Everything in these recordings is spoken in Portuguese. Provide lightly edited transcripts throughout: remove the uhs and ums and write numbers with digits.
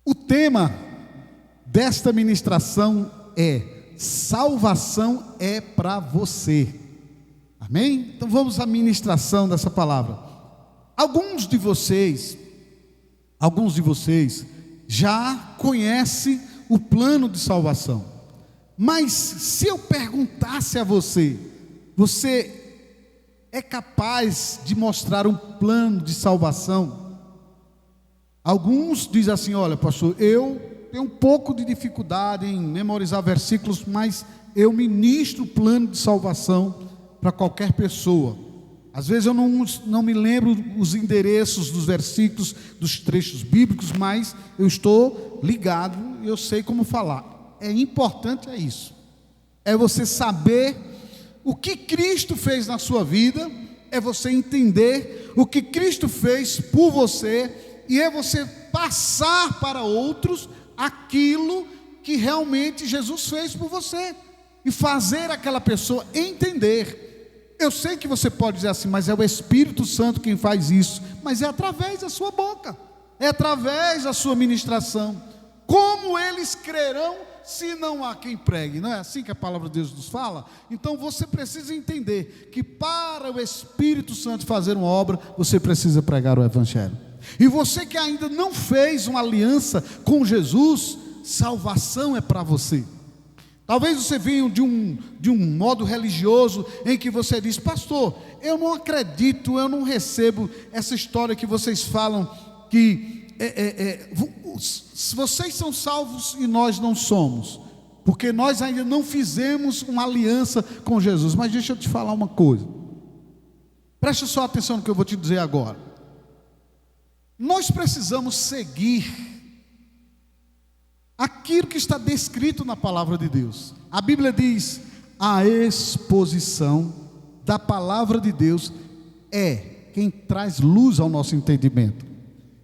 O tema desta ministração é: salvação é para você. Amém? Então vamos à ministração dessa palavra. Alguns de vocês já conhecem o plano de salvação. Mas se eu perguntasse a você, você é capaz de mostrar um plano de salvação? Alguns dizem assim: olha, pastor, eu tenho um pouco de dificuldade em memorizar versículos, mas eu ministro o plano de salvação para qualquer pessoa. Às vezes eu não me lembro os endereços dos versículos, dos trechos bíblicos, mas eu estou ligado e eu sei como falar. É importante isso. É você saber o que Cristo fez na sua vida, é você entender o que Cristo fez por você, e é você passar para outros aquilo que realmente Jesus fez por você, e fazer aquela pessoa entender. Eu sei que você pode dizer assim: mas é o Espírito Santo quem faz isso. Mas é através da sua boca, é através da sua ministração. Como eles crerão se não há quem pregue? Não é assim que a palavra de Deus nos fala? Então você precisa entender que para o Espírito Santo fazer uma obra, você precisa pregar o Evangelho. E você que ainda não fez uma aliança com Jesus, salvação é para você. Talvez você venha de um modo religioso em que você diz: pastor, eu não acredito, eu não recebo essa história que vocês falam, que vocês são salvos e nós não somos, porque nós ainda não fizemos uma aliança com Jesus. Mas deixa eu te falar uma coisa, preste só atenção no que eu vou te dizer agora. Nós precisamos seguir aquilo que está descrito na palavra de Deus. A Bíblia diz: a exposição da palavra de Deus é quem traz luz ao nosso entendimento.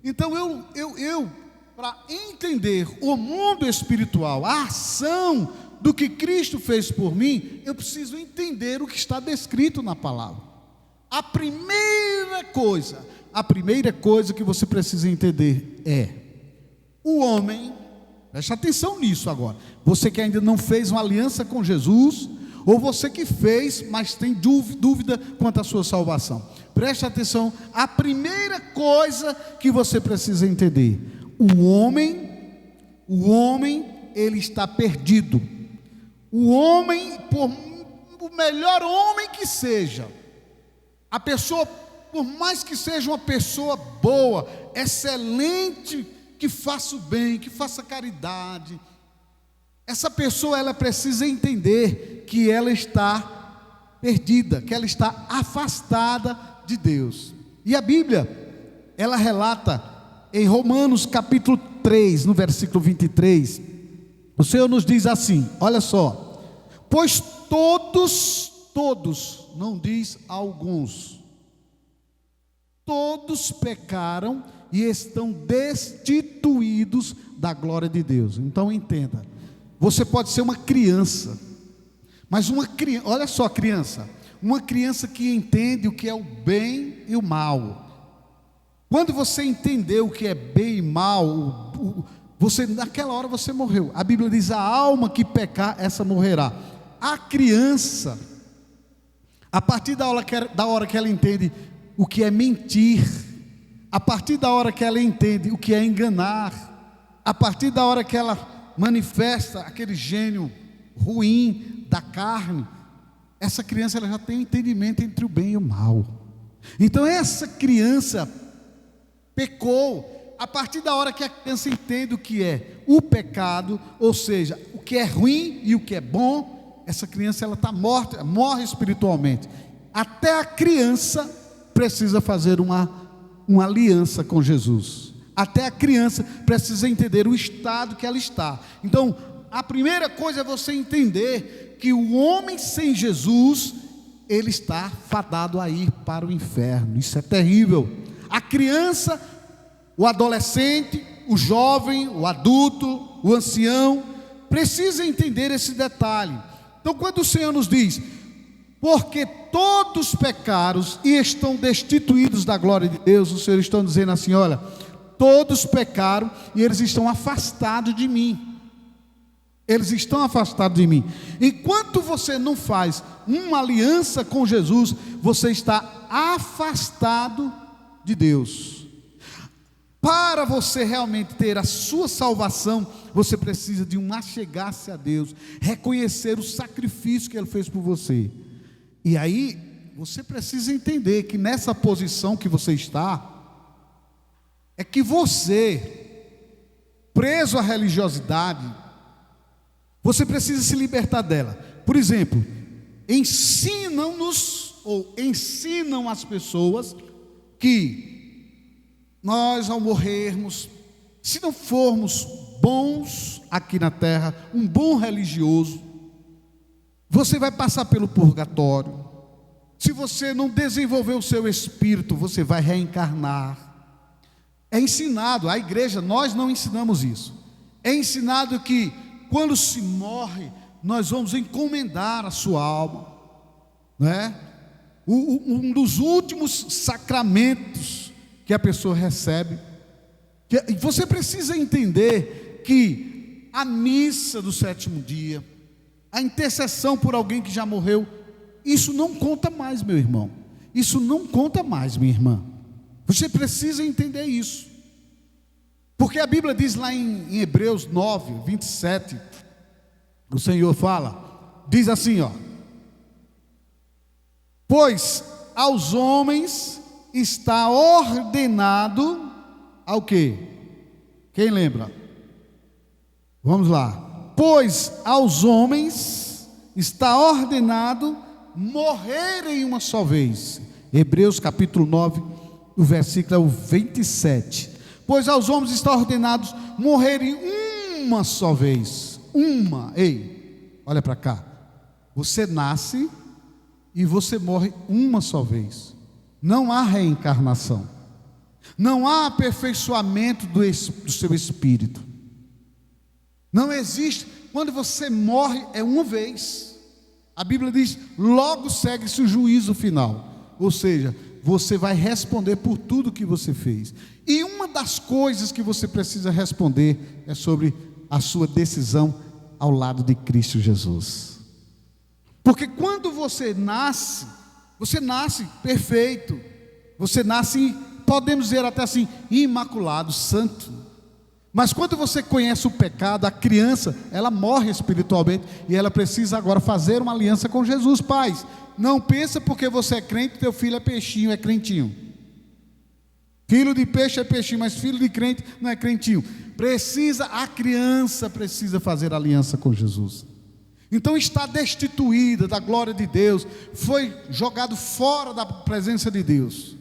Então eu para entender o mundo espiritual, a ação do que Cristo fez por mim, eu preciso entender o que está descrito na palavra. A primeira coisa que você precisa entender é: o homem, preste atenção nisso agora, você que ainda não fez uma aliança com Jesus, ou você que fez, mas tem dúvida quanto à sua salvação, preste atenção. A primeira coisa que você precisa entender: o homem ele está perdido. O homem, por o melhor homem que seja, a pessoa, por mais que seja uma pessoa boa, excelente, que faça o bem, que faça caridade, essa pessoa ela precisa entender que ela está perdida, que ela está afastada de Deus. E a Bíblia, ela relata em Romanos capítulo 3, no versículo 23, o Senhor nos diz assim, olha só: pois todos, não diz alguns, todos pecaram e estão destituídos da glória de Deus. Então entenda, você pode ser uma criança, mas olha só, uma criança que entende o que é o bem e o mal. Quando você entendeu o que é bem e mal, naquela hora você morreu. A Bíblia diz: a alma que pecar, essa morrerá. A criança, a partir da hora que ela entende o que é mentir, a partir da hora que ela entende o que é enganar, a partir da hora que ela manifesta aquele gênio ruim da carne, essa criança ela já tem um entendimento entre o bem e o mal. Então essa criança pecou. A partir da hora que a criança entende o que é o pecado, ou seja, o que é ruim e o que é bom, essa criança ela está morta, morre espiritualmente. Até a criança precisa fazer uma aliança com Jesus. Até a criança precisa entender o estado que ela está. Então, a primeira coisa é você entender que o homem sem Jesus, ele está fadado a ir para o inferno. Isso é terrível. A criança, o adolescente, o jovem, o adulto, o ancião, precisa entender esse detalhe. Então, quando o Senhor nos diz: porque todos pecaram e estão destituídos da glória de Deus, o Senhor está dizendo assim: olha, todos pecaram e eles estão afastados de mim. Eles estão afastados de mim. Enquanto você não faz uma aliança com Jesus, você está afastado de Deus. Para você realmente ter a sua salvação, você precisa de achegar-se a Deus, reconhecer o sacrifício que Ele fez por você. E aí, você precisa entender que nessa posição que você está, é que você, preso à religiosidade, você precisa se libertar dela. Por exemplo, ensinam-nos, ou ensinam as pessoas, que nós ao morrermos, se não formos bons aqui na terra, um bom religioso, você vai passar pelo purgatório. Se você não desenvolver o seu espírito, você vai reencarnar. É ensinado, a igreja, nós não ensinamos isso. É ensinado que quando se morre, nós vamos encomendar a sua alma, né? Um dos últimos sacramentos que a pessoa recebe. E você precisa entender que a missa do sétimo dia, a intercessão por alguém que já morreu, isso não conta mais, meu irmão. Isso não conta mais, minha irmã. Você precisa entender isso. Porque a Bíblia diz lá em Hebreus 9, 27, o Senhor fala, diz assim, ó: pois aos homens está ordenado ao quê? Quem lembra? Vamos lá. Pois aos homens está ordenado morrerem uma só vez. Hebreus capítulo 9, o versículo é o 27. Pois aos homens está ordenado morrerem uma só vez. Uma, ei, olha para cá. Você nasce e você morre uma só vez. Não há reencarnação. Não há aperfeiçoamento do seu espírito. Não existe. Quando você morre é uma vez. A Bíblia diz, logo segue-se o juízo final. Ou seja, você vai responder por tudo que você fez. E uma das coisas que você precisa responder é sobre a sua decisão ao lado de Cristo Jesus. Porque quando você nasce perfeito. Você nasce, podemos dizer até assim, imaculado, santo. Mas quando você conhece o pecado, a criança, ela morre espiritualmente e ela precisa agora fazer uma aliança com Jesus. Pais, não pensa porque você é crente, teu filho é peixinho, é crentinho. Filho de peixe é peixinho, mas filho de crente não é crentinho. A criança precisa fazer aliança com Jesus. Então está destituída da glória de Deus, foi jogado fora da presença de Deus.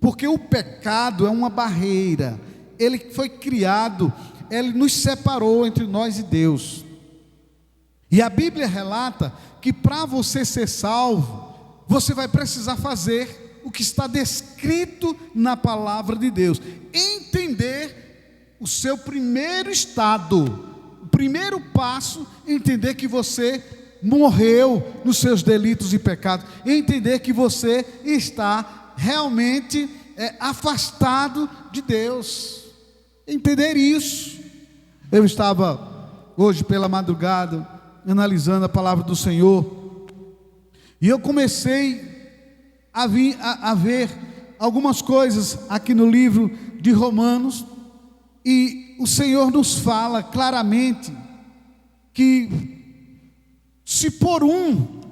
Porque o pecado é uma barreira. Ele foi criado, ele nos separou entre nós e Deus. E a Bíblia relata que para você ser salvo, você vai precisar fazer o que está descrito na palavra de Deus. Entender o seu primeiro estado, o primeiro passo, entender que você morreu nos seus delitos e pecados, entender que você está realmente afastado de Deus. Entender isso. Eu estava hoje pela madrugada analisando a palavra do Senhor e eu comecei a ver algumas coisas aqui no livro de Romanos, e o Senhor nos fala claramente que se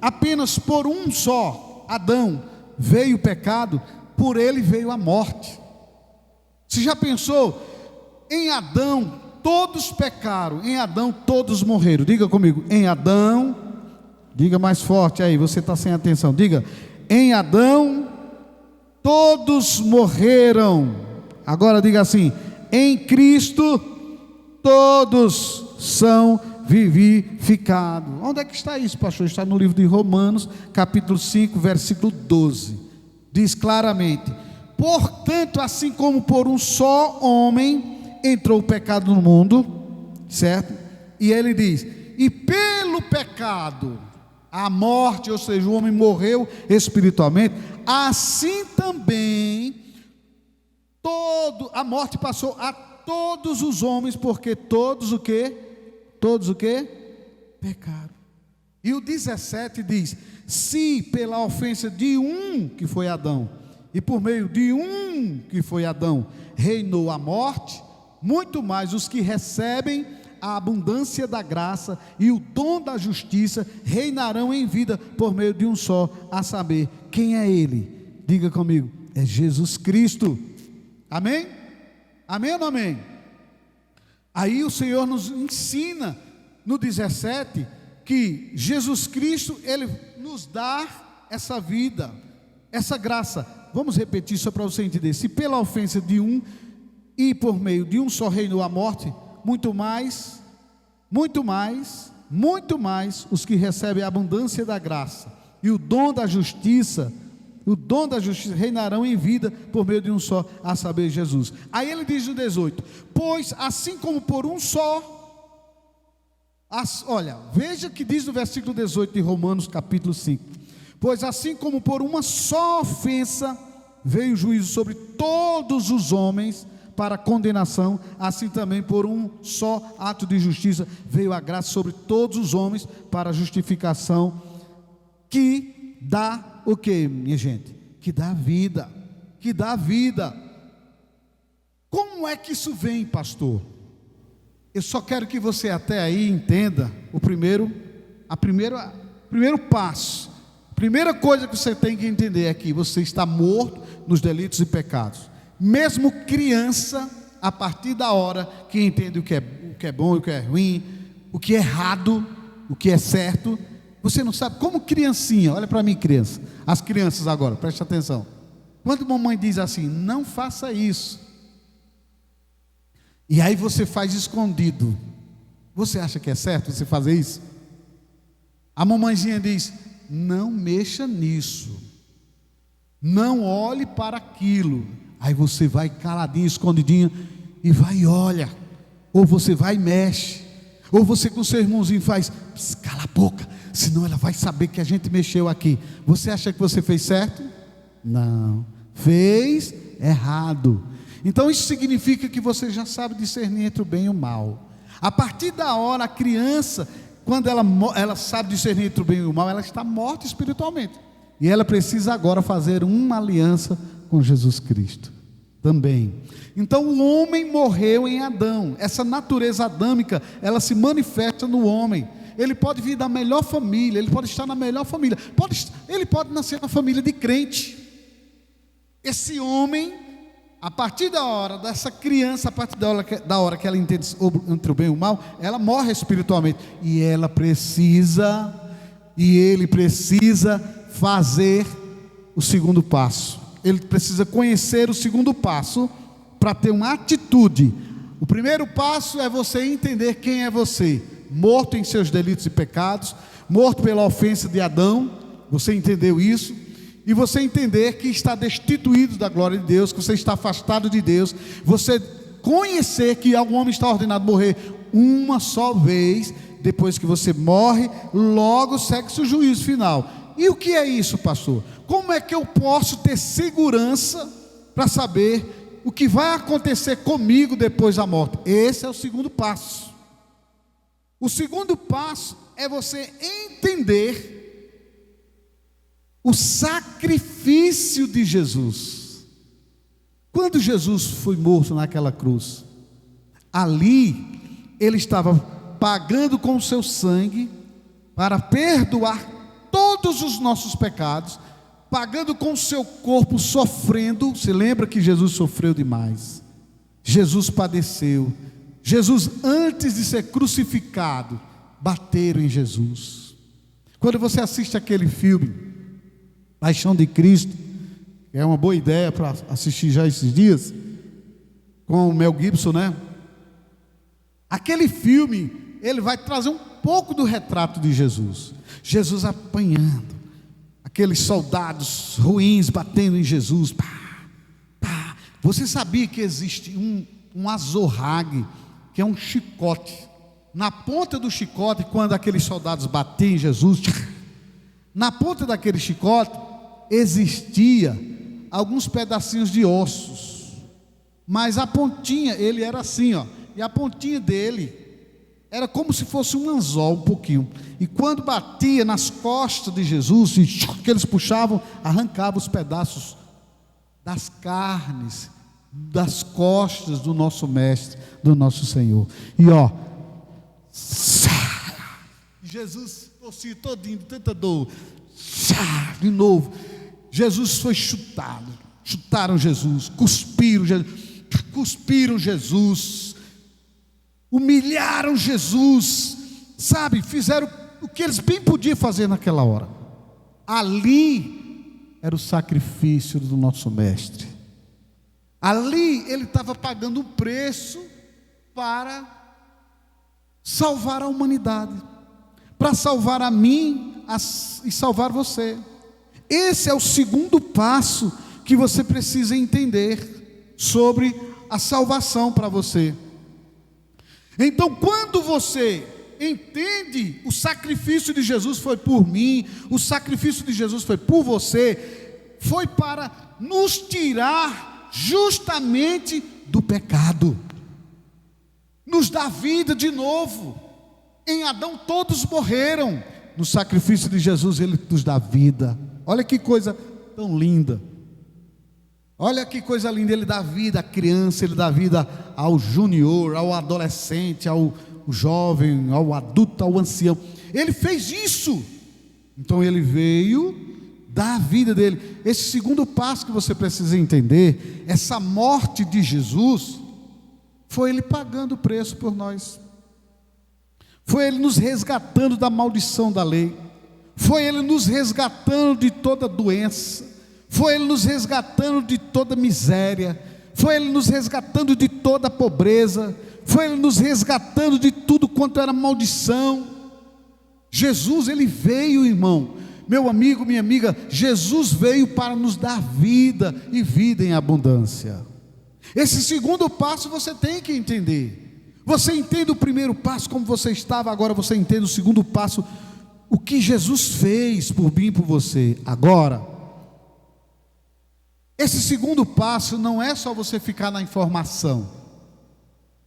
apenas por um só, Adão, veio o pecado, por ele veio a morte. Você já pensou? Em Adão todos pecaram, em Adão todos morreram. Diga comigo, em Adão, diga mais forte aí, você está sem atenção, diga, em Adão todos morreram. Agora diga assim, em Cristo todos são vivificados. Onde é que está isso, pastor? Está no livro de Romanos, capítulo 5, versículo 12. Diz claramente: portanto, assim como por um só homem entrou o pecado no mundo, certo? E ele diz, e pelo pecado a morte, ou seja, o homem morreu espiritualmente, assim também a morte passou a todos os homens, porque todos o quê? Todos o quê? Pecaram. E o 17 diz: se pela ofensa de um, que foi Adão, e por meio de um, que foi Adão, reinou a morte, muito mais os que recebem a abundância da graça e o dom da justiça reinarão em vida por meio de um só, a saber, quem é ele? Diga comigo, é Jesus Cristo. Amém? Amém ou não amém? Aí o Senhor nos ensina no 17 que Jesus Cristo, Ele nos dá essa vida, essa graça. Vamos repetir só para você entender. Se pela ofensa de um e por meio de um só reinou a morte, muito mais os que recebem a abundância da graça e o dom da justiça reinarão em vida por meio de um só, a saber, Jesus. Aí ele diz no 18: pois assim como por um só, olha, veja que diz no versículo 18 de Romanos capítulo 5: pois assim como por uma só ofensa veio o juízo sobre todos os homens para condenação, assim também por um só ato de justiça veio a graça sobre todos os homens para justificação, que dá o que, minha gente? Que dá vida, que dá vida. Como é que isso vem, pastor? Eu só quero que você até aí entenda o primeiro passo. A primeira coisa que você tem que entender é que você está morto nos delitos e pecados. Mesmo criança, a partir da hora que entende o que é bom e o que é ruim, o que é errado, o que é certo, você não sabe, como criancinha, olha para mim, criança, as crianças agora, preste atenção. Quando a mamãe diz assim, não faça isso, e aí você faz escondido, você acha que é certo você fazer isso? A mamãezinha diz, não mexa nisso, não olhe para aquilo. Aí você vai caladinho, escondidinho, e vai e olha, ou você vai e mexe, ou você com seu irmãozinho faz, cala a boca, senão ela vai saber que a gente mexeu aqui. Você acha que você fez certo? Não, fez errado. Então isso significa que você já sabe discernir entre o bem e o mal. A partir da hora, a criança, quando ela sabe discernir entre o bem e o mal, ela está morta espiritualmente, e ela precisa agora fazer uma aliança com Jesus Cristo também. Então o homem morreu em Adão. Essa natureza adâmica, ela se manifesta no homem. Ele pode vir da melhor família, ele pode estar na melhor família, ele pode nascer na família de crente. Esse homem, a partir da hora dessa criança, a partir da hora que ela entende entre o bem e o mal, ela morre espiritualmente, e ele precisa fazer o segundo passo. Ele precisa conhecer o segundo passo para ter uma atitude. O primeiro passo é você entender quem é você, morto em seus delitos e pecados, morto pela ofensa de Adão. Você entendeu isso? E você entender que está destituído da glória de Deus, que você está afastado de Deus. Você conhecer que algum homem está ordenado a morrer uma só vez. Depois que você morre, logo segue-se o juízo final. E o que é isso, pastor? Como é que eu posso ter segurança para saber o que vai acontecer comigo depois da morte? Esse é o segundo passo. O segundo passo é você entender o sacrifício de Jesus. Quando Jesus foi morto naquela cruz, ali ele estava pagando com o seu sangue para perdoar todos os nossos pecados, pagando com o seu corpo, sofrendo. Se lembra que Jesus sofreu demais, Jesus padeceu. Jesus, antes de ser crucificado, bateram em Jesus. Quando você assiste aquele filme Paixão de Cristo, que é uma boa ideia para assistir já esses dias, com o Mel Gibson, né? Aquele filme, ele vai trazer um pouco do retrato de Jesus. Jesus apanhando, aqueles soldados ruins batendo em Jesus. Pá, pá. Você sabia que existe um azorrague, que é um chicote? Na ponta do chicote, quando aqueles soldados batiam em Jesus, na ponta daquele chicote existia alguns pedacinhos de ossos. mas a pontinha, ele era assim, ó, e a pontinha dele era como se fosse um anzol, um pouquinho, e quando batia nas costas de Jesus, e que eles puxavam, arrancava os pedaços das carnes, das costas do nosso mestre, do nosso Senhor, e ó, Jesus torcia todinho, de tanta dor, de novo, Jesus foi chutado, chutaram Jesus, cuspiram Jesus, humilharam Jesus, sabe, fizeram o que eles bem podiam fazer naquela hora. Ali era o sacrifício do nosso mestre, ali ele estava pagando um preço para salvar a humanidade, para salvar a mim e salvar você. Esse é o segundo passo que você precisa entender sobre a salvação para você. Então, quando você entende o sacrifício de Jesus foi por mim, o sacrifício de Jesus foi por você, foi para nos tirar justamente do pecado, nos dá vida de novo. Em Adão todos morreram, no sacrifício de Jesus ele nos dá vida. Olha que coisa tão linda, olha que coisa linda, ele dá vida à criança, ele dá vida ao júnior, ao adolescente, ao jovem, ao adulto, ao ancião, ele fez isso, então ele veio dar a vida dele. Esse segundo passo que você precisa entender, essa morte de Jesus, foi ele pagando o preço por nós, foi ele nos resgatando da maldição da lei, foi ele nos resgatando de toda doença, foi ele nos resgatando de toda miséria, foi ele nos resgatando de toda pobreza, foi ele nos resgatando de tudo quanto era maldição. Jesus, ele veio, irmão, meu amigo, minha amiga, Jesus veio para nos dar vida e vida em abundância. Esse segundo passo você tem que entender. Você entende o primeiro passo como você estava, agora você entende o segundo passo, o que Jesus fez por mim e por você. Agora, esse segundo passo não é só você ficar na informação,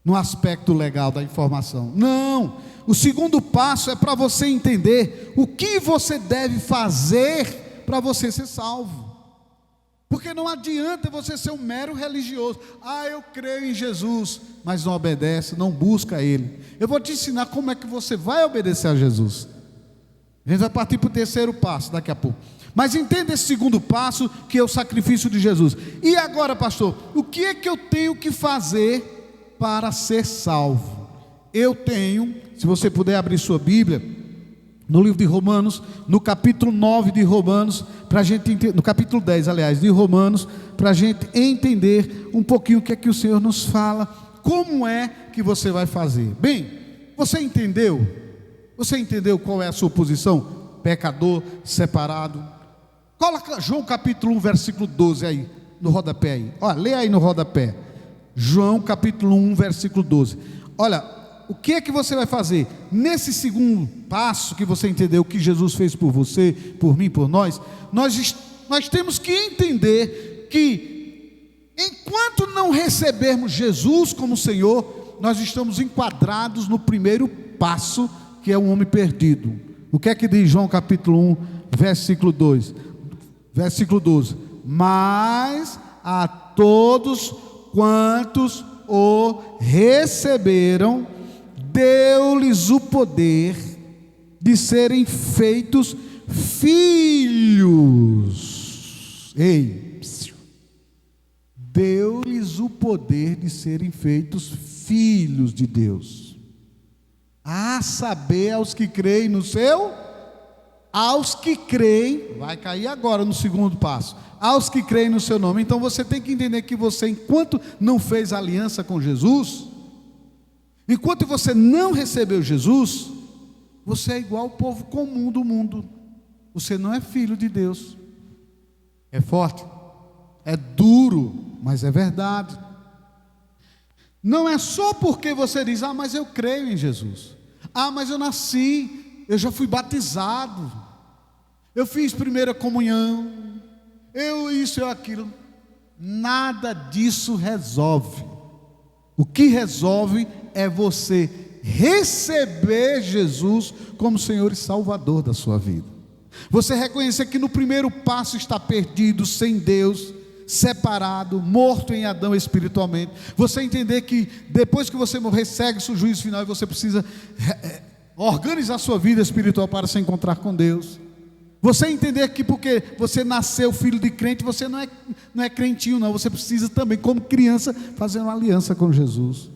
no aspecto legal da informação. Não, o segundo passo é para você entender o que você deve fazer para você ser salvo. Porque não adianta você ser um mero religioso. Eu creio em Jesus, mas não obedece, não busca Ele. Eu vou te ensinar como é que você vai obedecer a Jesus. A gente vai partir para o terceiro passo daqui a pouco. Mas entenda esse segundo passo, que é o sacrifício de Jesus. E agora, pastor, o que é que eu tenho que fazer para ser salvo? Eu tenho, se você puder abrir sua Bíblia, no livro de Romanos, no capítulo 9 de Romanos, para a gente entender, no capítulo 10, aliás, de Romanos, para a gente entender um pouquinho o que é que o Senhor nos fala, como é que você vai fazer. Bem, você entendeu? Você entendeu qual é a sua posição? Pecador, separado. Coloca João capítulo 1, versículo 12 aí, no rodapé aí. Olha, lê aí no rodapé. João capítulo 1, versículo 12. Olha, o que é que você vai fazer? Nesse segundo passo que você entendeu o que Jesus fez por você, por mim, por nós, nós temos que entender que enquanto não recebermos Jesus como Senhor, nós estamos enquadrados no primeiro passo, que é um homem perdido. O que é que diz João capítulo 1, versículo 2? Versículo 12: mas a todos quantos o receberam, deu-lhes o poder de serem feitos filhos. Deu-lhes o poder de serem feitos filhos de Deus, a saber, aos que creem no seu, aos que creem, vai cair agora no segundo passo, aos que creem no seu nome. Então você tem que entender que você, enquanto não fez aliança com Jesus, enquanto você não recebeu Jesus, você é igual ao povo comum do mundo. Você não é filho de Deus. É forte, é duro, mas é verdade. Não é só porque você diz: mas eu creio em Jesus, mas eu nasci, eu já fui batizado, eu fiz primeira comunhão, eu isso, eu aquilo. nada disso resolve. O que resolve é você receber Jesus como Senhor e Salvador da sua vida. Você reconhecer que no primeiro passo está perdido, sem Deus, separado, morto em Adão espiritualmente. Você entender que depois que você morrer, segue-se o juízo final e você precisa organizar sua vida espiritual para se encontrar com Deus. Você entender que porque você nasceu filho de crente, você não é crentinho não, você precisa também, como criança, fazer uma aliança com Jesus.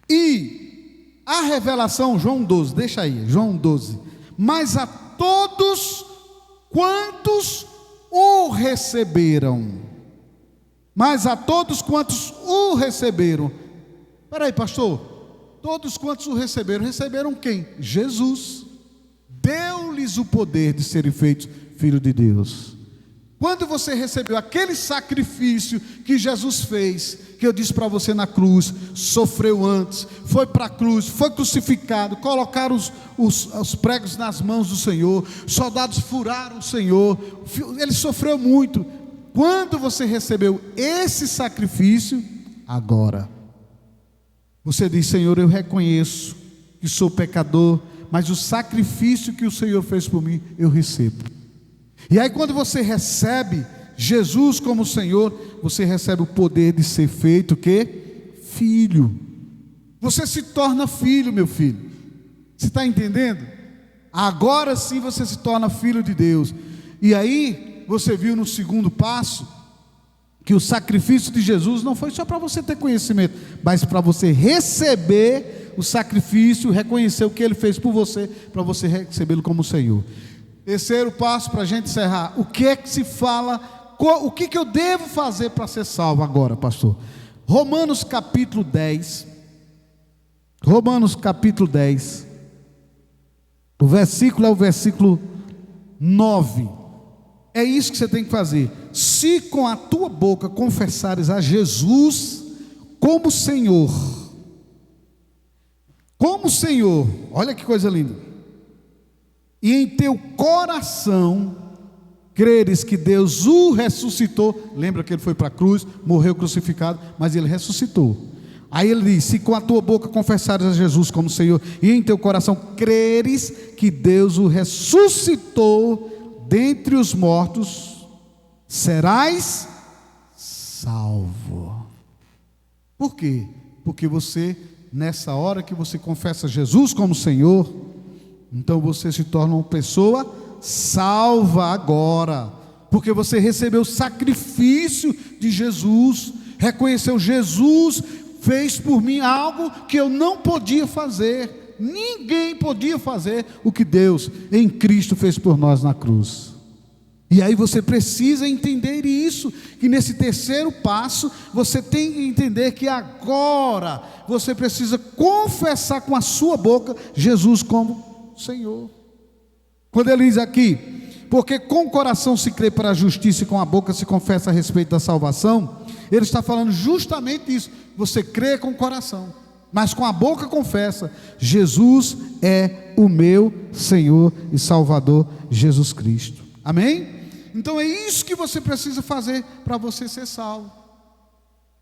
E a revelação, João 12, deixa aí, João 12. Mas a todos quantos o receberam. Mas a todos quantos o receberam. Espera aí, pastor. Todos quantos o receberam. Receberam quem? Jesus. Deu-lhes o poder de serem feitos filhos de Deus. Quando você recebeu aquele sacrifício que Jesus fez, que eu disse para você na cruz, sofreu antes, foi para a cruz, foi crucificado, colocaram os pregos nas mãos do Senhor, soldados furaram o Senhor, ele sofreu muito. Quando você recebeu esse sacrifício, agora você diz: Senhor, eu reconheço que sou pecador, mas o sacrifício que o Senhor fez por mim, eu recebo. E aí quando você recebe Jesus como Senhor, você recebe o poder de ser feito o quê? Filho. Você se torna filho, meu filho. Você está entendendo? Agora sim você se torna filho de Deus. E aí você viu no segundo passo que o sacrifício de Jesus não foi só para você ter conhecimento, mas para você receber o sacrifício, reconhecer o que Ele fez por você, para você recebê-lo como Senhor. Terceiro passo para a gente encerrar: o que é que se fala, o que eu devo fazer para ser salvo agora, pastor? Romanos capítulo 10, Romanos capítulo 10, o versículo é o versículo 9, é isso que você tem que fazer. Se com a tua boca confessares a Jesus como Senhor, olha que coisa linda, e em teu coração creres que Deus o ressuscitou, lembra que ele foi para a cruz, morreu crucificado, mas ele ressuscitou. Aí ele diz: se com a tua boca confessares a Jesus como Senhor, e em teu coração creres que Deus o ressuscitou dentre os mortos, serás salvo. Por quê? Porque você, nessa hora que você confessa Jesus como Senhor, então você se torna uma pessoa salva agora, porque você recebeu o sacrifício de Jesus, reconheceu: Jesus fez por mim algo que eu não podia fazer, ninguém podia fazer o que Deus em Cristo fez por nós na cruz. E aí você precisa entender isso, que nesse terceiro passo você tem que entender que agora você precisa confessar com a sua boca Jesus como Senhor. Quando ele diz aqui: porque com o coração se crê para a justiça e com a boca se confessa a respeito da salvação, ele está falando justamente isso. Você crê com o coração, mas com a boca confessa: Jesus é o meu Senhor e Salvador, Jesus Cristo. Amém? Então é isso que você precisa fazer para você ser salvo.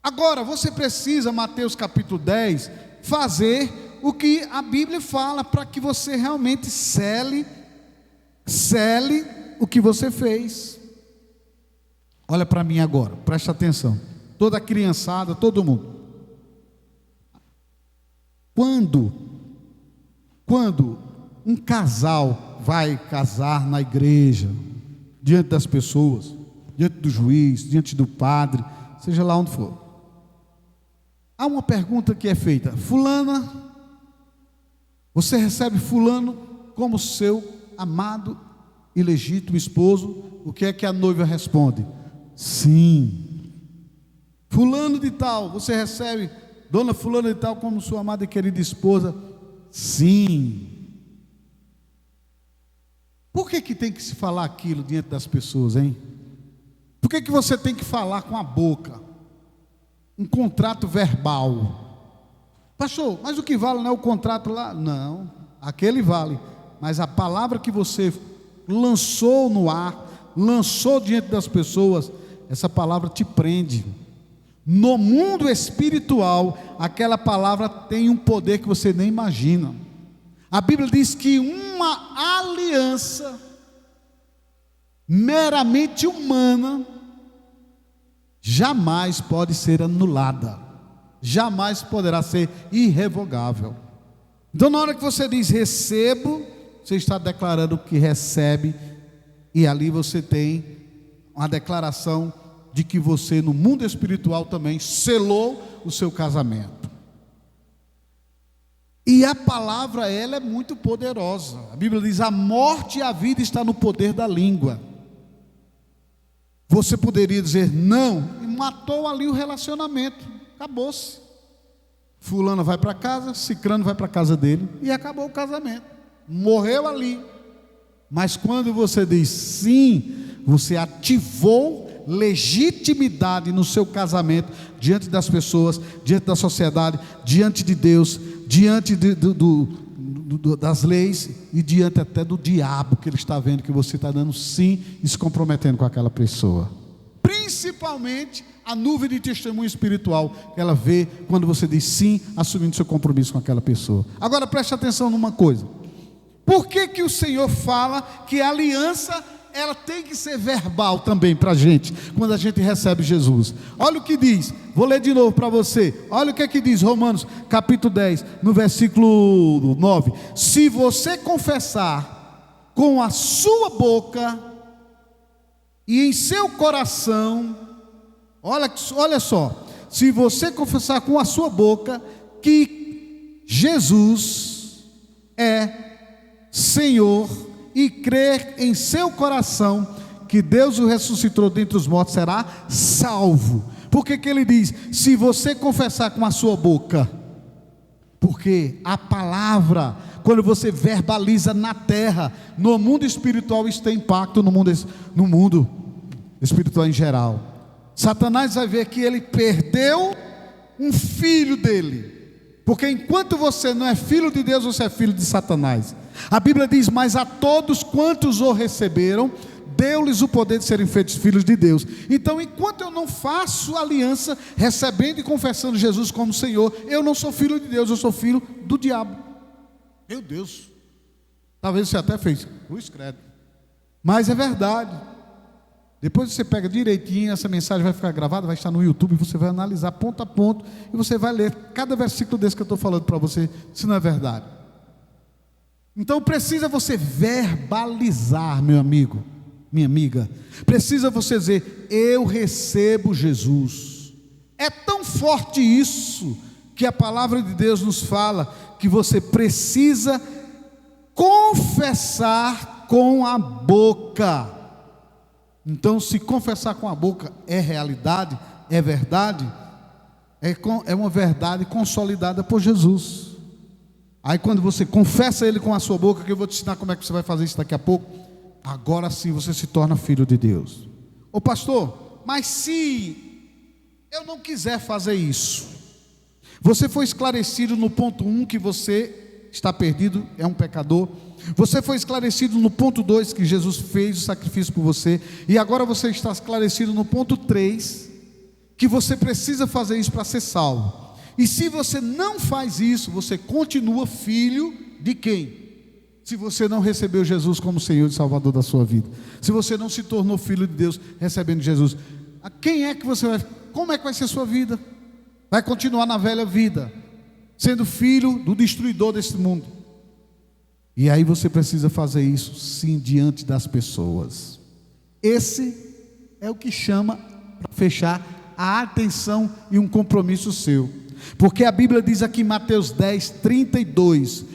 Agora você precisa, Mateus capítulo 10, fazer o que a Bíblia fala, para que você realmente cele o que você fez. Olha para mim agora, presta atenção, toda a criançada, todo mundo. Quando um casal vai casar na igreja, diante das pessoas, diante do juiz, diante do padre, seja lá onde for, há uma pergunta que é feita: fulana, você recebe fulano como seu amado e legítimo esposo? O que é que a noiva responde? Sim. Fulano de tal, você recebe dona fulana de tal como sua amada e querida esposa? Sim. Por que tem que se falar aquilo diante das pessoas, hein? Por que você tem que falar com a boca? Um contrato verbal. Pastor, mas o que vale não é o contrato lá? Não, aquele vale. Mas a palavra que você lançou no ar, lançou diante das pessoas, essa palavra te prende. No mundo espiritual, aquela palavra tem um poder que você nem imagina. A Bíblia diz que uma aliança meramente humana jamais pode ser anulada, jamais poderá ser irrevogável. Então, na hora que você diz recebo, você está declarando que recebe, e ali você tem uma declaração de que você no mundo espiritual também selou o seu casamento. E a palavra, ela é muito poderosa. A Bíblia diz: a morte e a vida está no poder da língua. Você poderia dizer não, e matou ali o relacionamento, acabou-se. Fulano vai para casa, cicrano vai para casa dele, e acabou o casamento, morreu ali. Mas quando você diz sim, você ativou legitimidade no seu casamento, diante das pessoas, diante da sociedade, diante de Deus, diante das leis e diante até do diabo, que ele está vendo que você está dando sim e se comprometendo com aquela pessoa. Principalmente a nuvem de testemunho espiritual que ela vê quando você diz sim, assumindo seu compromisso com aquela pessoa. Agora preste atenção numa coisa: por que o Senhor fala que a aliança ela tem que ser verbal também para a gente, quando a gente recebe Jesus? Olha o que diz, vou ler de novo para você. Olha o que é que diz Romanos capítulo 10, no versículo 9: se você confessar com a sua boca e em seu coração, olha só, se você confessar com a sua boca que Jesus é Senhor, e crer em seu coração que Deus o ressuscitou dentre os mortos, será salvo. Por que ele diz, se você confessar com a sua boca? Porque a palavra, quando você verbaliza na terra, no mundo espiritual, isso tem impacto no mundo espiritual em geral. Satanás vai ver que ele perdeu um filho dele, porque enquanto você não é filho de Deus, você é filho de Satanás. A Bíblia diz: mas a todos quantos o receberam, deu-lhes o poder de serem feitos filhos de Deus. Então, enquanto eu não faço aliança, recebendo e confessando Jesus como Senhor, eu não sou filho de Deus, eu sou filho do diabo. Meu Deus, talvez você até fez cruz credo, mas é verdade. Depois você pega direitinho, essa mensagem vai ficar gravada, vai estar no YouTube, você vai analisar ponto a ponto, e você vai ler cada versículo desse que eu estou falando para você, se não é verdade. Então precisa você verbalizar, meu amigo, minha amiga, precisa você dizer, eu recebo Jesus. É tão forte isso, que a palavra de Deus nos fala, que você precisa confessar com a boca. Então, se confessar com a boca é realidade, é verdade, é uma verdade consolidada por Jesus. Aí quando você confessa Ele com a sua boca, que eu vou te ensinar como é que você vai fazer isso daqui a pouco, agora sim você se torna filho de Deus. Ô pastor, mas se eu não quiser fazer isso, você foi esclarecido no ponto 1 que você está perdido, é um pecador. Você foi esclarecido no ponto 2 que Jesus fez o sacrifício por você, e agora você está esclarecido no ponto 3 que você precisa fazer isso para ser salvo. E se você não faz isso, você continua filho de quem? Se você não recebeu Jesus como Senhor e Salvador da sua vida, se você não se tornou filho de Deus recebendo Jesus, a quem é que você vai? Como é que vai ser a sua vida? Vai continuar na velha vida, sendo filho do destruidor desse mundo. E aí você precisa fazer isso sim diante das pessoas. Esse é o que chama para fechar a atenção e um compromisso seu. Porque a Bíblia diz aqui em Mateus 10, 32: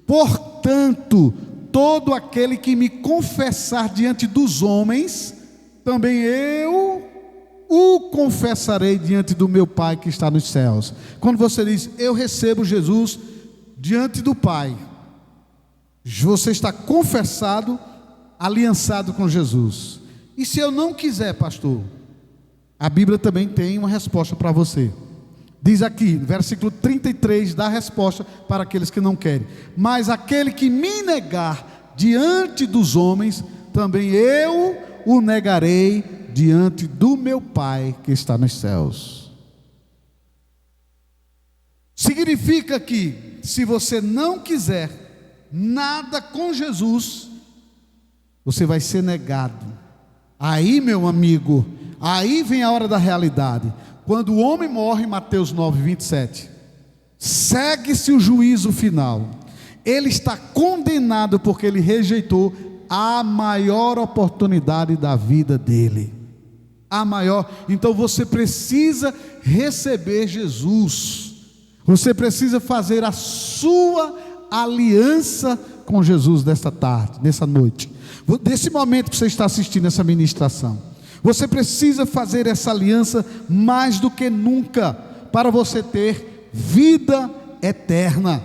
portanto, todo aquele que me confessar diante dos homens, também eu o confessarei diante do meu Pai que está nos céus. Quando você diz, eu recebo Jesus diante do Pai, você está confessado, aliançado com Jesus. E se eu não quiser, pastor? A Bíblia também tem uma resposta para você. Diz aqui, versículo 33, dá a resposta para aqueles que não querem. Mas aquele que me negar diante dos homens, também eu o negarei diante do meu Pai que está nos céus. Significa que, se você não quiser nada com Jesus, você vai ser negado. Aí, meu amigo, aí vem a hora da realidade. Quando o homem morre, Mateus 9:27, segue-se o juízo final. Ele está condenado porque ele rejeitou a maior oportunidade da vida dele. A maior. Então você precisa receber Jesus. Você precisa fazer a sua aliança com Jesus nesta tarde, nessa noite. Nesse momento que você está assistindo essa ministração, você precisa fazer essa aliança mais do que nunca, para você ter vida eterna,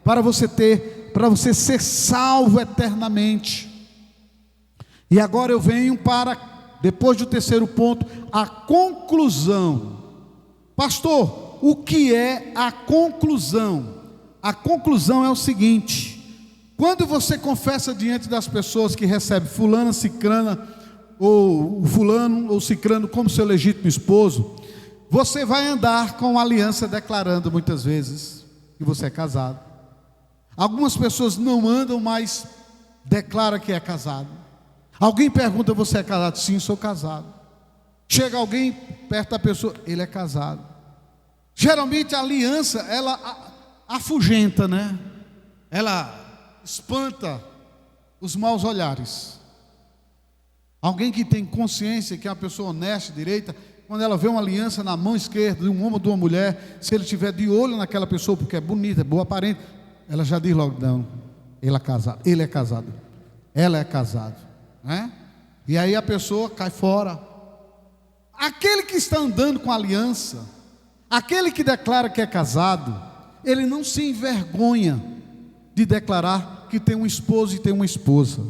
para você ser salvo eternamente. E agora eu venho para, depois do terceiro ponto, a conclusão. Pastor, o que é a conclusão? A conclusão é o seguinte: quando você confessa diante das pessoas que recebe fulana, cicrana, ou fulano ou cicrano como seu legítimo esposo, você vai andar com a aliança declarando muitas vezes que você é casado. Algumas pessoas não andam, mas declara que é casado. Alguém pergunta: você é casado? Sim, sou casado. Chega alguém perto da pessoa: ele é casado. Geralmente a aliança, ela afugenta, né? Ela espanta os maus olhares. Alguém que tem consciência que é uma pessoa honesta, direita, quando ela vê uma aliança na mão esquerda de um homem ou de uma mulher, se ele estiver de olho naquela pessoa, porque é bonita, é boa aparente, ela já diz logo: não, ele é casado, ela é casada, né? E aí a pessoa cai fora. Aquele que está andando com aliança, aquele que declara que é casado, ele não se envergonha de declarar que tem um esposo e tem uma esposa.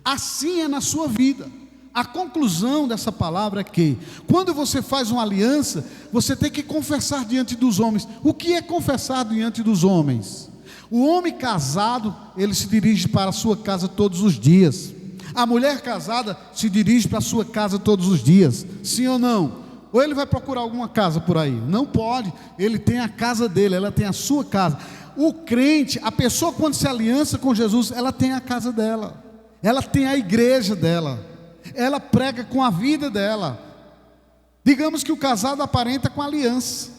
Assim é na sua vida. A conclusão dessa palavra é que, quando você faz uma aliança, você tem que confessar diante dos homens. O que é confessar diante dos homens? O homem casado, ele se dirige para a sua casa todos os dias. A mulher casada se dirige para a sua casa todos os dias. Sim ou não? Ou ele vai procurar alguma casa por aí? Não pode. Ele tem a casa dele, ela tem a sua casa. O crente, a pessoa quando se aliança com Jesus, ela tem a casa dela, ela tem a igreja dela, ela prega com a vida dela. Digamos que o casado aparenta com a aliança,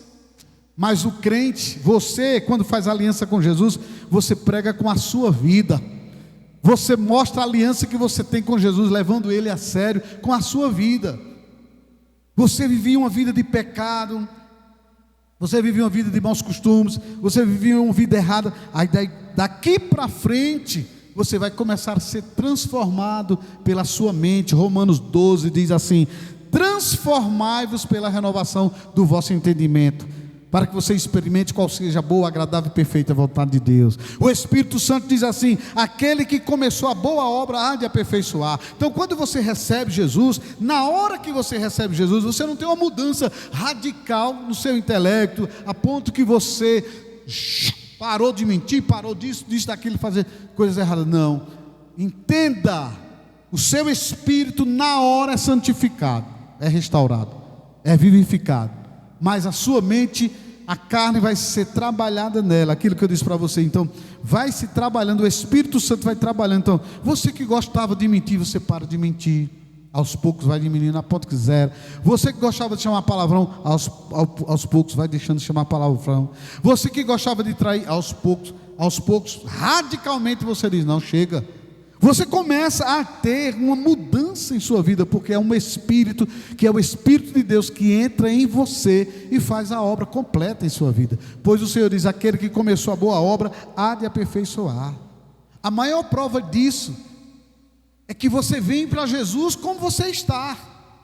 mas o crente, você quando faz aliança com Jesus, você prega com a sua vida. Você mostra a aliança que você tem com Jesus, levando Ele a sério com a sua vida. Você vivia uma vida de pecado, você vivia uma vida de maus costumes, você vivia uma vida errada. Aí daqui para frente você vai começar a ser transformado pela sua mente. Romanos 12 diz assim: transformai-vos pela renovação do vosso entendimento, para que você experimente qual seja a boa, agradável e perfeita vontade de Deus. O Espírito Santo diz assim: aquele que começou a boa obra há de aperfeiçoar. Então quando você recebe Jesus, na hora que você recebe Jesus, você não tem uma mudança radical no seu intelecto, a ponto que você parou de mentir, parou disso, daquilo, fazer coisas erradas. Não, entenda, o seu espírito na hora é santificado, é restaurado, é vivificado, mas a sua mente, a carne vai ser trabalhada nela, aquilo que eu disse para você. Então vai se trabalhando, o Espírito Santo vai trabalhando. Então você que gostava de mentir, você para de mentir, aos poucos vai diminuindo a ponto que zero. Você que gostava de chamar palavrão, aos poucos vai deixando de chamar palavrão. Você que gostava de trair, aos poucos, radicalmente você diz: não, chega. Você começa a ter uma mudança em sua vida, porque é um Espírito, que é o Espírito de Deus, que entra em você e faz a obra completa em sua vida. Pois o Senhor diz: aquele que começou a boa obra há de aperfeiçoar. A maior prova disso é que você vem para Jesus como você está,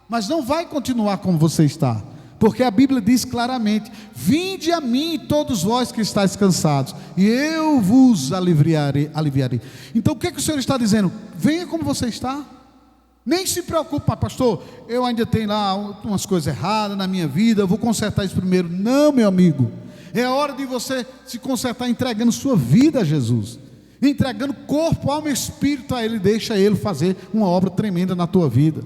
mas não vai continuar como você está, porque a Bíblia diz claramente: vinde a mim todos vós que estáis cansados, e eu vos aliviarei. Então o que o Senhor está dizendo? Venha como você está. Nem se preocupe: pastor, eu ainda tenho lá umas coisas erradas na minha vida, eu vou consertar isso primeiro. Não, meu amigo, é hora de você se consertar entregando sua vida a Jesus, entregando corpo, alma e espírito a Ele. Deixa Ele fazer uma obra tremenda na tua vida.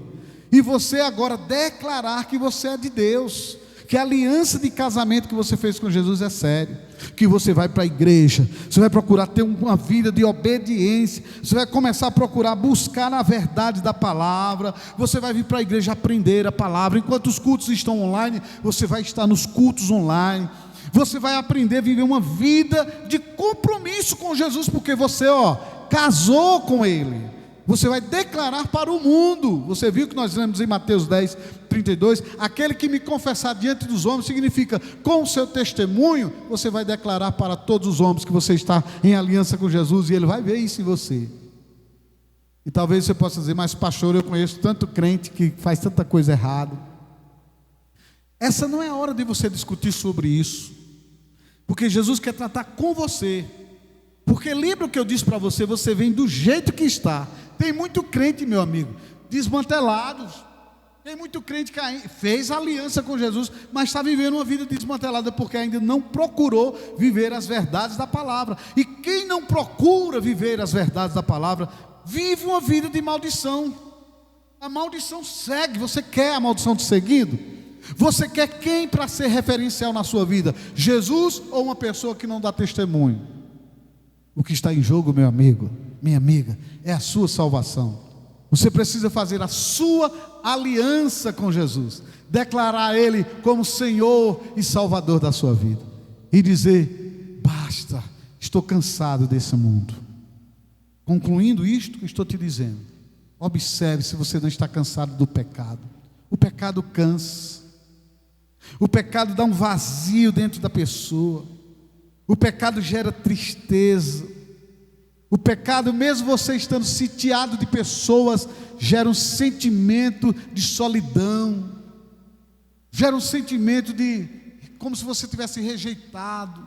e você agora declarar que você é de Deus, que a aliança de casamento que você fez com Jesus é séria, que você vai para a igreja, você vai procurar ter uma vida de obediência, você vai começar a procurar buscar a verdade da palavra, você vai vir para a igreja aprender a palavra, enquanto os cultos estão online, você vai estar nos cultos online, você vai aprender a viver uma vida de compromisso com Jesus, porque você casou com Ele. Você vai declarar para o mundo. Você viu que nós lemos em Mateus 10:32, aquele que me confessar diante dos homens, significa, com o seu testemunho, você vai declarar para todos os homens que você está em aliança com Jesus, e Ele vai ver isso em você. E talvez você possa dizer, mas pastor, eu conheço tanto crente que faz tanta coisa errada. Essa não é a hora de você discutir sobre isso, porque Jesus quer tratar com você. Porque lembra o que eu disse para você, você vem do jeito que está. Tem muito crente, meu amigo, desmantelados. Tem muito crente que fez aliança com Jesus, mas está vivendo uma vida desmantelada, porque ainda não procurou viver as verdades da palavra. E quem não procura viver as verdades da palavra, vive uma vida de maldição. A maldição segue. Você quer a maldição de seguido? Você quer quem para ser referencial na sua vida? Jesus ou uma pessoa que não dá testemunho? O que está em jogo, meu amigo, minha amiga, é a sua salvação. Você precisa fazer a sua aliança com Jesus, declarar Ele como Senhor e Salvador da sua vida, e dizer, basta, estou cansado desse mundo. Concluindo isto que estou te dizendo, observe se você não está cansado do pecado. O pecado cansa, o pecado dá um vazio dentro da pessoa, o pecado gera tristeza, o pecado, mesmo você estando sitiado de pessoas, gera um sentimento de solidão, gera um sentimento de, como se você tivesse rejeitado.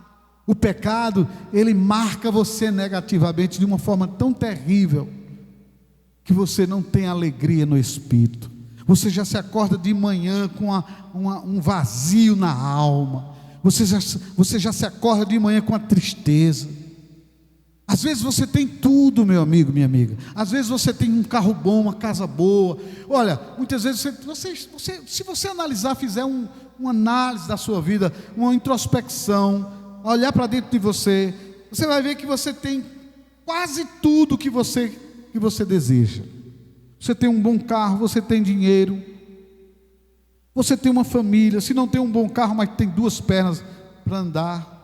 O pecado, ele marca você negativamente de uma forma tão terrível, que você não tem alegria no espírito, você já se acorda de manhã com um vazio na alma, você já se acorda de manhã com a tristeza. Às vezes você tem tudo, meu amigo, minha amiga. Às vezes você tem um carro bom, uma casa boa. Olha, muitas vezes se você analisar, fizer uma análise da sua vida, uma introspecção, olhar para dentro de você, você vai ver que você tem quase tudo que você deseja. Você tem um bom carro, você tem dinheiro, você tem uma família. Se não tem um bom carro, mas tem duas pernas para andar.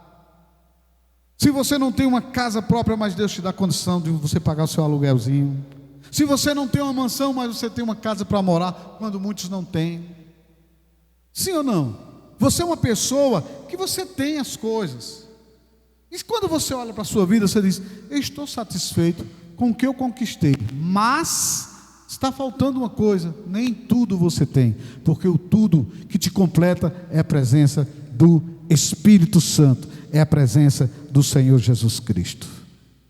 Se você não tem uma casa própria, mas Deus te dá condição de você pagar o seu aluguelzinho. Se você não tem uma mansão, mas você tem uma casa para morar, quando muitos não têm. Sim ou não? Você é uma pessoa que você tem as coisas. E quando você olha para a sua vida, você diz, eu estou satisfeito com o que eu conquistei, mas está faltando uma coisa, nem tudo você tem, porque o tudo que te completa é a presença do Espírito Santo, é a presença do Senhor Jesus Cristo.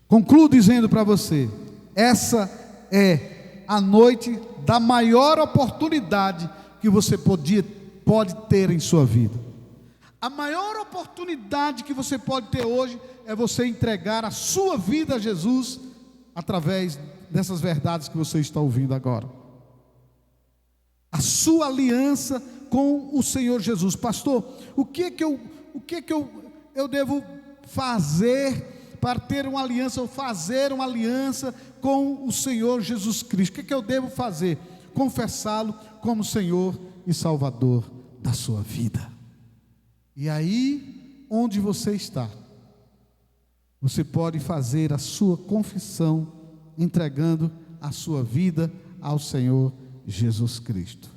Concluo dizendo para você, essa é a noite da maior oportunidade que você pode ter em sua vida. A maior oportunidade que você pode ter hoje é você entregar a sua vida a Jesus através dessas verdades que você está ouvindo agora. A sua aliança com o Senhor Jesus. Pastor, o que é que eu devo fazer para ter uma aliança, ou fazer uma aliança com o Senhor Jesus Cristo? O que é que eu devo fazer? Confessá-lo como Senhor e Salvador da sua vida. E aí, onde você está, você pode fazer a sua confissão, entregando a sua vida ao Senhor Jesus Cristo.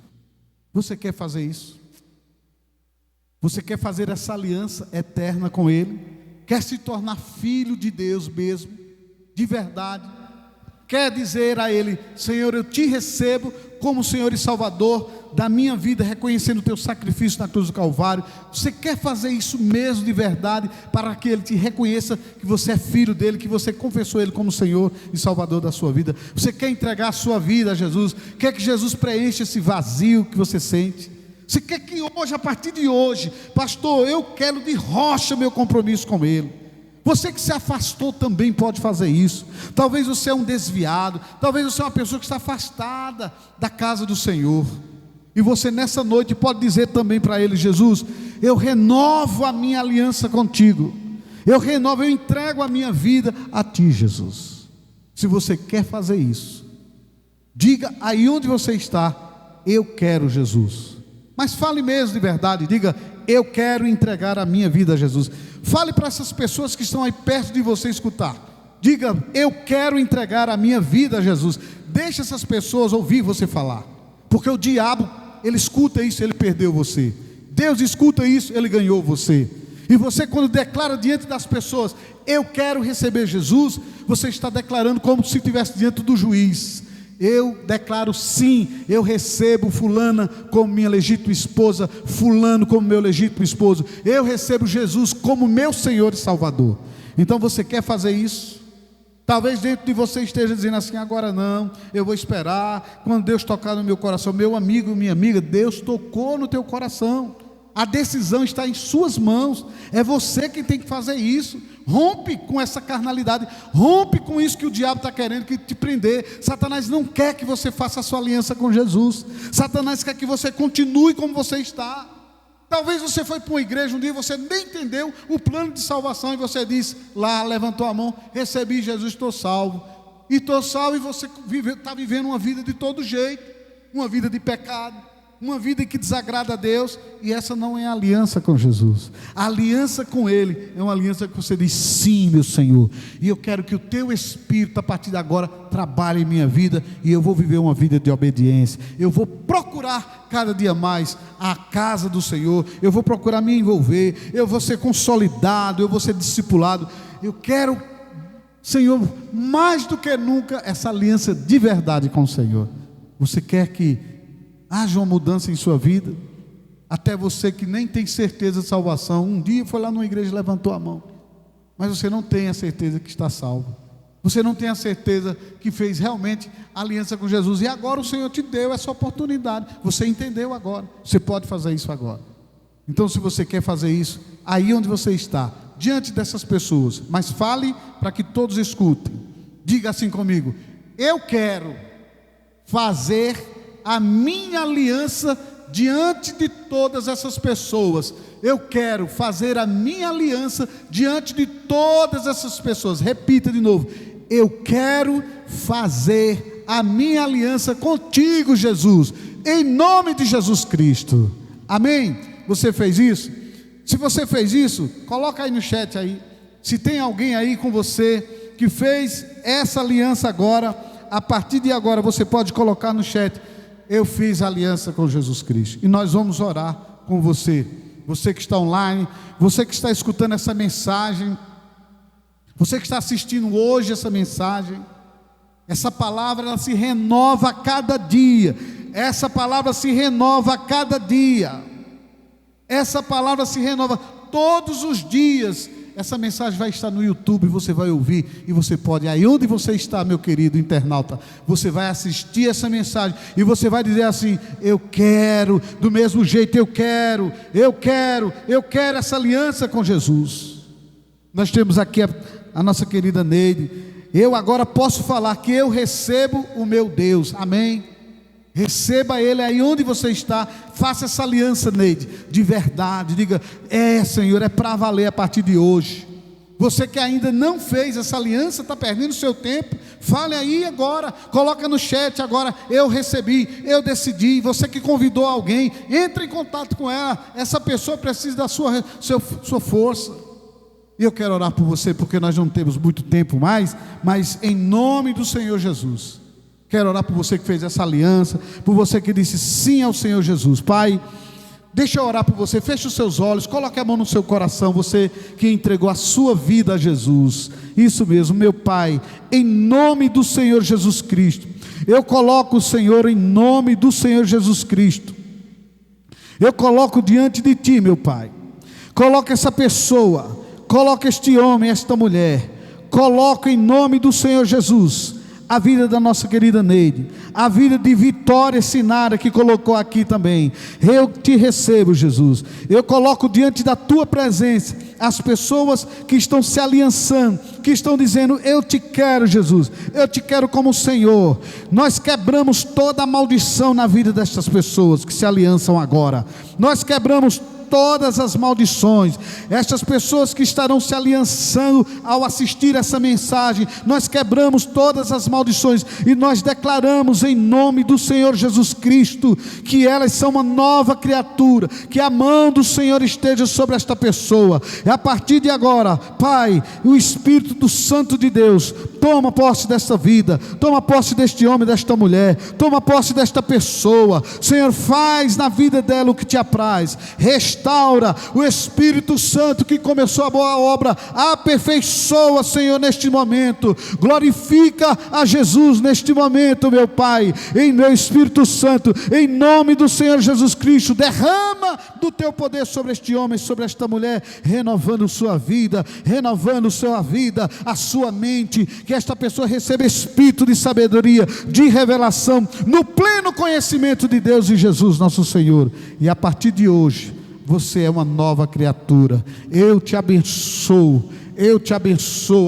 Você quer fazer isso? Você quer fazer essa aliança eterna com Ele? Quer se tornar filho de Deus mesmo, de verdade? Quer dizer a Ele, Senhor, eu te recebo como Senhor e Salvador da minha vida, reconhecendo o teu sacrifício na cruz do Calvário? Você quer fazer isso mesmo de verdade, para que Ele te reconheça que você é filho dEle, que você confessou Ele como Senhor e Salvador da sua vida? Você quer entregar a sua vida a Jesus? Quer que Jesus preencha esse vazio que você sente? Você quer que hoje, a partir de hoje, pastor, eu quero de rocha meu compromisso com Ele? Você que se afastou também pode fazer isso. Talvez você é um desviado, talvez você é uma pessoa que está afastada da casa do Senhor. E você nessa noite pode dizer também para Ele: Jesus, eu renovo a minha aliança contigo. Eu entrego a minha vida a Ti, Jesus. Se você quer fazer isso, diga aí onde você está: eu quero Jesus. Mas fale mesmo de verdade, diga: eu quero entregar a minha vida a Jesus. Fale para essas pessoas que estão aí perto de você escutar. Diga: eu quero entregar a minha vida a Jesus. Deixe essas pessoas ouvir você falar, porque o diabo, ele escuta isso, ele perdeu você. Deus escuta isso, ele ganhou você. E você, quando declara diante das pessoas: eu quero receber Jesus, você está declarando como se estivesse diante do juiz. Eu declaro sim, eu recebo fulana como minha legítima esposa, fulano como meu legítimo esposo. Eu recebo Jesus como meu Senhor e Salvador. Então você quer fazer isso? Talvez dentro de você esteja dizendo assim: agora não, eu vou esperar quando Deus tocar no meu coração. Meu amigo, minha amiga, Deus tocou no teu coração. A decisão está em suas mãos. É você quem tem que fazer isso. Rompe com essa carnalidade, rompe com isso que o diabo está querendo que te prender. Satanás não quer que você faça a sua aliança com Jesus. Satanás quer que você continue como você está. Talvez você foi para uma igreja um dia e você nem entendeu o plano de salvação, e você disse lá, levantou a mão: recebi Jesus, estou salvo. E estou salvo, e você está vivendo uma vida de todo jeito, uma vida de pecado, uma vida que desagrada a Deus, e essa não é a aliança com Jesus. A aliança com Ele é uma aliança que você diz: sim, meu Senhor, e eu quero que o Teu Espírito a partir de agora trabalhe em minha vida, e eu vou viver uma vida de obediência. Eu vou procurar cada dia mais a casa do Senhor, eu vou procurar me envolver, eu vou ser consolidado, eu vou ser discipulado. Eu quero, Senhor, mais do que nunca, essa aliança de verdade com o Senhor. Você quer que haja uma mudança em sua vida? Até você que nem tem certeza de salvação, um dia foi lá numa igreja e levantou a mão, mas você não tem a certeza que está salvo, você não tem a certeza que fez realmente aliança com Jesus, e agora o Senhor te deu essa oportunidade, você entendeu agora, você pode fazer isso agora. Então, se você quer fazer isso, aí onde você está, diante dessas pessoas, mas fale para que todos escutem, diga assim comigo: eu quero fazer a minha aliança diante de todas essas pessoas. Eu quero fazer a minha aliança diante de todas essas pessoas. Repita de novo: eu quero fazer a minha aliança contigo, Jesus, em nome de Jesus Cristo. Amém? Você fez isso? Se você fez isso, coloca aí no chat aí, se tem alguém aí com você que fez essa aliança agora. A partir de agora você pode colocar no chat: eu fiz aliança com Jesus Cristo. E nós vamos orar com você. Você que está online, você que está escutando essa mensagem, você que está assistindo hoje essa mensagem. Essa palavra, ela se renova a cada dia. Essa palavra se renova a cada dia. Essa palavra se renova todos os dias. Essa mensagem vai estar no YouTube, você vai ouvir, e você pode, aí onde você está, meu querido internauta, você vai assistir essa mensagem, e você vai dizer assim: eu quero, do mesmo jeito, eu quero essa aliança com Jesus. Nós temos aqui a nossa querida Neide. Eu agora posso falar que eu recebo o meu Deus, amém? Receba Ele aí onde você está. Faça essa aliança, Neide, de verdade. Diga: Senhor, é para valer a partir de hoje. Você que ainda não fez essa aliança, está perdendo seu tempo. Fale aí agora, coloca no chat agora: eu recebi, eu decidi. Você que convidou alguém, entre em contato com ela. Essa pessoa precisa da sua força. E eu quero orar por você, porque nós não temos muito tempo mais, mas em nome do Senhor Jesus, quero orar por você que fez essa aliança, por você que disse sim ao Senhor Jesus. Pai, deixa eu orar por você. Feche os seus olhos, coloque a mão no seu coração. Você que entregou a sua vida a Jesus. Isso mesmo, meu Pai, em nome do Senhor Jesus Cristo, eu coloco o Senhor, em nome do Senhor Jesus Cristo, eu coloco diante de Ti, meu Pai. Coloca essa pessoa, coloca este homem, esta mulher. Coloca em nome do Senhor Jesus a vida da nossa querida Neide, a vida de Vitória Sinara, que colocou aqui também. Eu te recebo, Jesus. Eu coloco diante da tua presença as pessoas que estão se aliançando, que estão dizendo: eu te quero, Jesus, eu te quero como Senhor. Nós quebramos toda a maldição na vida destas pessoas que se aliançam agora. Nós quebramos todas as maldições. Estas pessoas que estarão se aliançando ao assistir essa mensagem, nós quebramos todas as maldições e nós declaramos em nome do Senhor Jesus Cristo que elas são uma nova criatura, que a mão do Senhor esteja sobre esta pessoa. E a partir de agora, Pai, o Espírito do Santo de Deus toma posse desta vida, toma posse deste homem, desta mulher, toma posse desta pessoa. Senhor, faz na vida dela o que te apraz. Restaura o Espírito Santo que começou a boa obra, aperfeiçoa, Senhor, neste momento. Glorifica a Jesus neste momento, meu Pai, em meu Espírito Santo, em nome do Senhor Jesus Cristo. Derrama do teu poder sobre este homem, sobre esta mulher, renovando sua vida, renovando sua vida, a sua mente, que esta pessoa receba espírito de sabedoria, de revelação, no pleno conhecimento de Deus e Jesus nosso Senhor. E a partir de hoje, você é uma nova criatura. Eu te abençoo,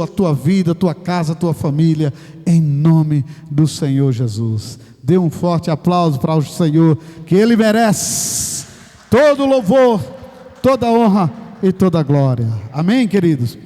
a tua vida, a tua casa, a tua família, em nome do Senhor Jesus. Dê um forte aplauso para o Senhor, que Ele merece todo louvor, toda honra e toda glória. Amém, queridos?